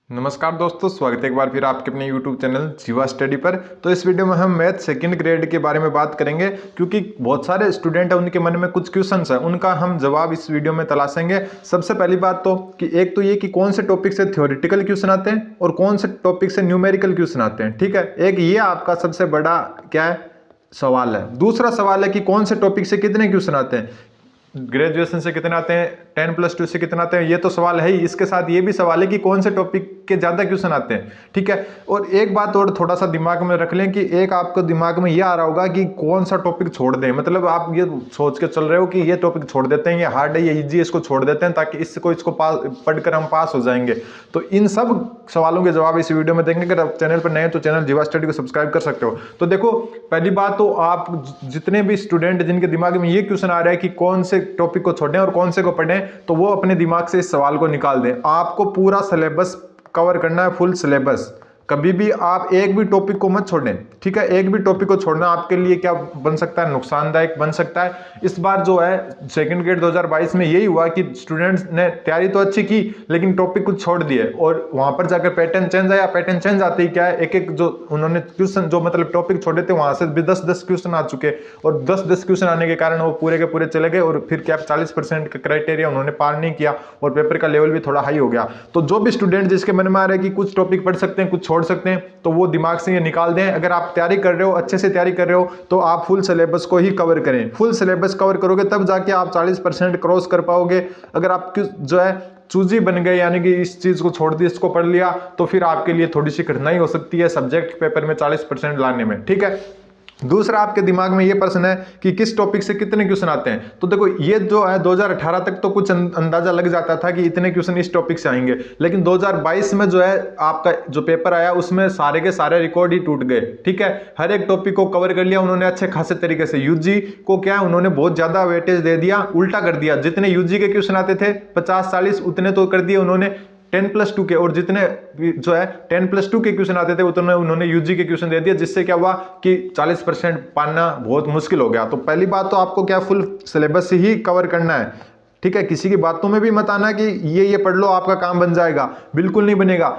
नमस्कार दोस्तों, स्वागत है एक बार फिर आपके अपने YouTube चैनल जीवा स्टडी पर। तो इस वीडियो में हम मैथ सेकंड ग्रेड के बारे में बात करेंगे, क्योंकि बहुत सारे स्टूडेंट हैं, उनके मन में कुछ क्वेश्चंस हैं, उनका हम जवाब इस वीडियो में तलाशेंगे। सबसे पहली बात तो कि एक तो ये कि कौन से टॉपिक से थ्योरेटिकल क्वेश्चन आते हैं और कौन से टॉपिक से न्यूमेरिकल क्वेश्चन आते हैं। ठीक है, एक ये आपका सबसे बड़ा क्या है सवाल है। दूसरा सवाल है कि कौन से टॉपिक से कितने क्वेश्चन आते हैं, ग्रेजुएशन से कितने आते हैं, 10+2 से कितने आते हैं। ये तो सवाल है ही, इसके साथ ये भी सवाल है कि कौन से टॉपिक के ज़्यादा क्वेश्चन आते हैं। ठीक है, और एक बात और थोड़ा सा दिमाग में रख लें कि एक आपको दिमाग में ये आ रहा होगा कि कौन सा टॉपिक छोड़ दें, मतलब आप ये सोच के चल रहे हो कि ये टॉपिक छोड़ देते हैं, ये हार्ड है, ये ईजी है, इसको छोड़ देते हैं ताकि इसको पढ़कर हम पास हो जाएंगे। तो इन सब सवालों के जवाब इस वीडियो में देंगे। अगर आप चैनल पर नए हैं तो चैनल जीवा स्टडी को सब्सक्राइब कर सकते हो। तो देखो, पहली बात तो आप जितने भी स्टूडेंट जिनके दिमाग में ये क्वेश्चन आ रहा है कि कौन से टॉपिक को छोड़ें और कौन से को पढ़ें, तो वो अपने दिमाग से इस सवाल को निकाल दें। आपको पूरा सिलेबस कवर करना है, फुल सिलेबस। कभी भी आप एक भी टॉपिक को मत छोड़ें। ठीक है, एक भी टॉपिक को छोड़ना आपके लिए क्या बन सकता है, नुकसानदायक बन सकता है। इस बार जो है सेकंड ग्रेड 2022 में यही हुआ कि स्टूडेंट्स ने तैयारी तो अच्छी की लेकिन टॉपिक कुछ छोड़ दिए और वहां पर जाकर पैटर्न चेंज आया। पैटर्न चेंज आते ही क्या है, एक एक जो उन्होंने क्वेश्चन जो मतलब टॉपिक छोड़े थे वहां से भी 10-10 क्वेश्चन आ चुके और 10-10 क्वेश्चन आने के कारण वो पूरे के पूरे चले गए और फिर क्या 40% का क्राइटेरिया उन्होंने पार नहीं किया और पेपर का लेवल भी थोड़ा हाई हो गया। तो जो भी स्टूडेंट जिसके मन में आ रहा है कि कुछ टॉपिक पढ़ सकते हैं, कुछ छोड़ सकते हैं, तो वो दिमाग से ये निकाल दें। अगर आप तैयारी कर रहे हो, अच्छे से तैयारी कर रहे हो, तो आप फुल सिलेबस को ही कवर करें। फुल सिलेबस कवर करोगे तब जाके आप 40% क्रॉस कर पाओगे। अगर आप जो है चूजी बन गए, यानी कि इस चीज को छोड़ दिया, इसको पढ़ लिया, तो फिर आपके लिए थोड़ी सी कठिनाई हो सकती है सब्जेक्ट पेपर में 40% लाने में। ठीक है, दूसरा आपके दिमाग में ये प्रश्न है कि किस टॉपिक से कितने क्वेश्चन आते हैं। तो देखो, ये जो है 2018 तक तो कुछ अंदाजा लग जाता था कि इतने क्वेश्चन इस टॉपिक से आएंगे, लेकिन 2022 में जो है आपका जो पेपर आया उसमें सारे के सारे रिकॉर्ड ही टूट गए। ठीक है, हर एक टॉपिक को कवर कर लिया उन्होंने अच्छे खासे तरीके से। यूजी को क्या उन्होंने बहुत ज्यादा वेटेज दे दिया, उल्टा कर दिया। जितने यूजी के क्वेश्चन आते थे 50-40 उतने तो कर दिए उन्होंने 10+2 के, और जितने जो है 10+2 के क्वेश्चन आते थे उतने उन्होंने यूजी के क्वेश्चन दे दिया, जिससे क्या हुआ कि 40% पाना बहुत मुश्किल हो गया। तो पहली बात तो आपको क्या फुल सिलेबस ही कवर करना है। ठीक है, किसी की बातों में भी मत आना कि ये पढ़ लो आपका काम बन जाएगा, बिल्कुल नहीं बनेगा।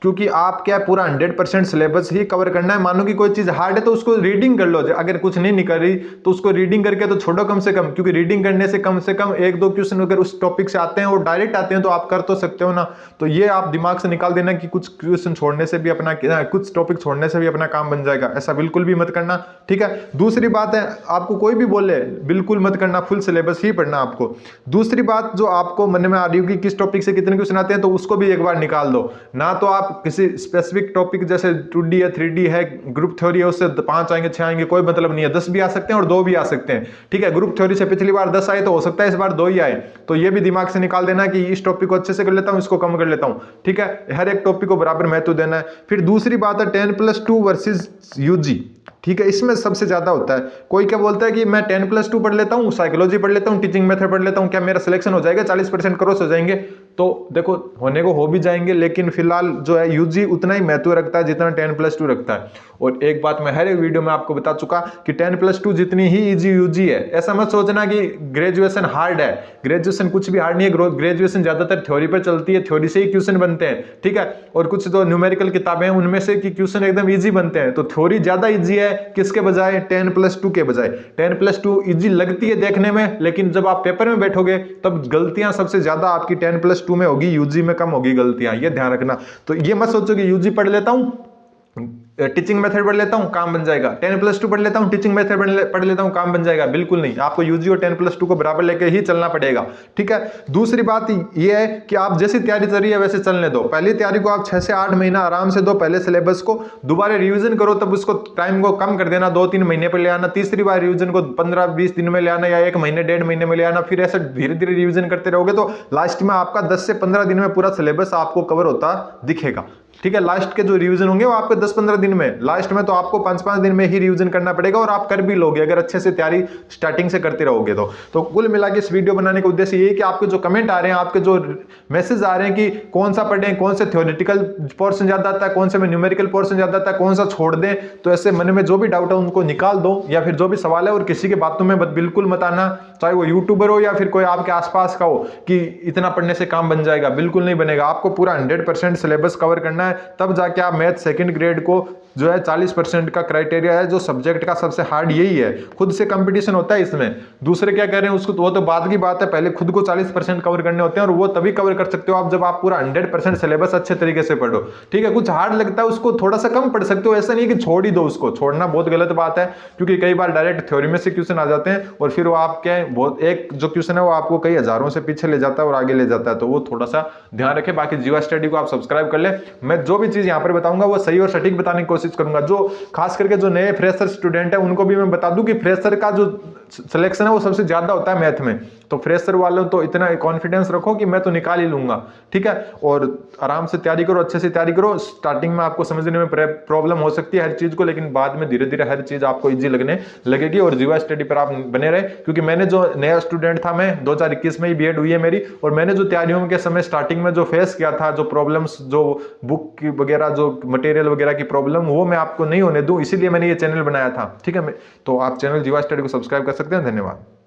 क्योंकि आप क्या पूरा 100% सिलेबस ही कवर करना है। मानो कि कोई चीज हार्ड है तो उसको रीडिंग कर लो, अगर कुछ नहीं निकल रही तो उसको रीडिंग करके तो छोड़ो कम से कम, क्योंकि रीडिंग करने से कम 1-2 क्वेश्चन अगर उस टॉपिक से आते हैं और डायरेक्ट आते हैं तो आप कर तो सकते हो ना। तो ये आप दिमाग से निकाल देना कि कुछ क्वेश्चन छोड़ने से भी अपना, कुछ टॉपिक छोड़ने से भी अपना काम बन जाएगा, ऐसा बिल्कुल भी मत करना। ठीक है, दूसरी बात है, आपको कोई भी बोले बिल्कुल मत करना, फुल सिलेबस ही पढ़ना आपको। दूसरी बात जो आपको मन में आ रही होगी किस टॉपिक से कितने क्वेश्चन आते हैं, तो उसको भी एक बार निकाल दो ना। तो आप किसी स्पेसिफिक टॉपिक जैसे 2D है, 3D है, ग्रुप थ्योरी है, उससे 5 आएंगे 6 आएंगे, कोई मतलब नहीं है। 10 भी आ सकते हैं और 2 भी आ सकते हैं। ठीक है, ग्रुप थ्योरी से पिछली बार 10 आए तो हो सकता है इस बार 2 ही आए। तो ये भी दिमाग से निकाल देना कि इस टॉपिक को अच्छे से कर लेता हूं, इसको कम कर लेता हूं। ठीक है, हर एक टॉपिक को बराबर महत्व देना है। फिर दूसरी बात है 10+2 वर्सेस यूजी। ठीक है, इसमें सबसे ज्यादा होता है। कोई क्या बोलता है कि मैं 10+2 पढ़ लेता हूँ, साइकोलॉजी पढ़ लेता हूँ, टीचिंग मेथड पढ़ लेता हूँ, क्या मेरा सिलेक्शन हो जाएगा, 40% क्रॉस हो जाएंगे। तो देखो, होने को हो भी जाएंगे, लेकिन फिलहाल जो है यूजी उतना ही महत्व रखता है जितना 10+2 रखता है। और एक बात मैं हर एक वीडियो में आपको बता चुका कि 10+2 जितनी ही इजी यूजी है। ऐसा मत सोचना कि ग्रेजुएशन हार्ड है, ग्रेजुएशन कुछ भी हार्ड नहीं है। ग्रेजुएशन ज्यादातर थ्योरी पर चलती है, थ्योरी से ही क्वेश्चन बनते हैं। ठीक है, और कुछ जो न्यूमेरिकल किताबें हैं उनमें से कि क्वेश्चन एकदम ईजी बनते हैं। तो थ्योरी ज्यादा ईजी है किसके बजाय, 10+2 के बजाय। 10+2 इजी लगती है देखने में, लेकिन जब आप पेपर में बैठोगे तब गलतियां सबसे ज्यादा आपकी 10+2 में होगी, यूजी में कम होगी गलतियां, ये ध्यान रखना। तो ये मत सोचो कि यूजी पढ़ लेता हूं, टीचिंग मेथड पढ़ लेता हूं, काम बन जाएगा, 10+2 पढ़ लेता हूं, टीचिंग मेथड पढ़ लेता हूं, काम बन जाएगा। बिल्कुल नहीं, आपको यूजी और 10+2 को बराबर लेके ही चलना पड़ेगा। ठीक है, दूसरी बात यह है कि आप जैसी तैयारी चल रही है वैसे चलने दो। पहली तैयारी को आप 6 से 8 महीना आराम से दो, पहले सिलेबस को दोबारा रिवीजन करो, तब उसको टाइम को कम कर देना, 2-3 महीने पर ले आना। तीसरी बार रिवीजन को 15-20 दिन में ले आना या 1 महीने 1.5 महीने में ले आना। फिर ऐसे धीरे धीरे रिवीजन करते रहोगे तो लास्ट में आपका 10 से 15 दिन में पूरा सिलेबस आपको कवर होता दिखेगा। ठीक है, लास्ट के जो रिवीजन होंगे वो आपको 10-15 दिन में, लास्ट में तो आपको 5-5 दिन में ही रिवीजन करना पड़ेगा, और आप कर भी लोगे अगर अच्छे से तैयारी स्टार्टिंग से करते रहोगे। तो कुल मिला के इस वीडियो बनाने का उद्देश्य ये है कि आपके जो कमेंट आ रहे हैं, आपके जो मैसेज आ रहे हैं कि कौन सा पढ़ें, कौन से थ्योरेटिकल पोर्शन ज्यादा आता है, कौन से में न्यूमेरिकल पोर्शन ज्यादा आता है, कौन सा छोड़ दें, तो ऐसे मन में जो भी डाउट है उनको निकाल दो, या फिर जो भी सवाल है और किसी के बातों में बिल्कुल मत आना। चाहे वो यूट्यूबर हो या फिर कोई आपके आसपास का हो, कि इतना पढ़ने से काम बन जाएगा, बिल्कुल नहीं बनेगा। आपको पूरा 100% सिलेबस कवर करना है, तब जाके आप मैथ सेकंड ग्रेड को जो है 40% का क्राइटेरिया है, जो सब्जेक्ट का सबसे हार्ड यही है। खुद से कंपटीशन होता है इसमें, दूसरे क्या कह रहे हैं उसको वो तो बाद की बात है, पहले खुद को 40% कवर करने होते हैं, और वो तभी कवर कर सकते हो आप जब आप पूरा 100% सिलेबस अच्छे तरीके से पढ़ो। ठीक है, कुछ हार्ड लगता है उसको थोड़ा सा कम पढ़ सकते हो, ऐसा नहीं कि छोड़ ही दो उसको, छोड़ना बहुत गलत बात है, क्योंकि कई बार डायरेक्ट थ्योरी में से क्वेश्चन आ जाते हैं और फिर वो आपके बहुत एक जो क्वेश्चन है वो आपको कई हजारों से पीछे ले जाता है और आगे ले जाता है, तो वो थोड़ा सा ध्यान रखें। बाकी जीवा स्टडी को आप सब्सक्राइब कर ले, मैं जो भी चीज यहाँ पर बताऊंगा वो सही और सटीक बताने की कोशिश करूंगा। जो खास करके जो नए फ्रेशर स्टूडेंट है उनको भी मैं बता दूं कि फ्रेशर का जो सिलेक्शन है वो सबसे ज्यादा होता है मैथ में, तो फ्रेशर वालों तो इतना कॉन्फिडेंस रखो कि मैं तो निकाल ही लूंगा। ठीक है, और आराम से तैयारी करो, अच्छे से तैयारी करो। स्टार्टिंग में आपको समझने में प्रॉब्लम हो सकती है हर चीज को, लेकिन बाद में धीरे धीरे हर चीज आपको इजी लगने लगेगी। और जीवा स्टडी पर आप बने रहे, क्योंकि मैंने जो नया स्टूडेंट था, मैं 2021 में ही बीएड हुई है मेरी, और मैंने जो तैयारियों के समय स्टार्टिंग में जो फेस किया था, जो प्रॉब्लम्स, जो बुक की वगैरह, जो मटेरियल वगैरह की प्रॉब्लम, वो मैं आपको नहीं होने दूं, इसीलिए मैंने ये चैनल बनाया था। ठीक है, तो आप चैनल जीवा स्टडी को सब्सक्राइब कर सकते हैं। धन्यवाद।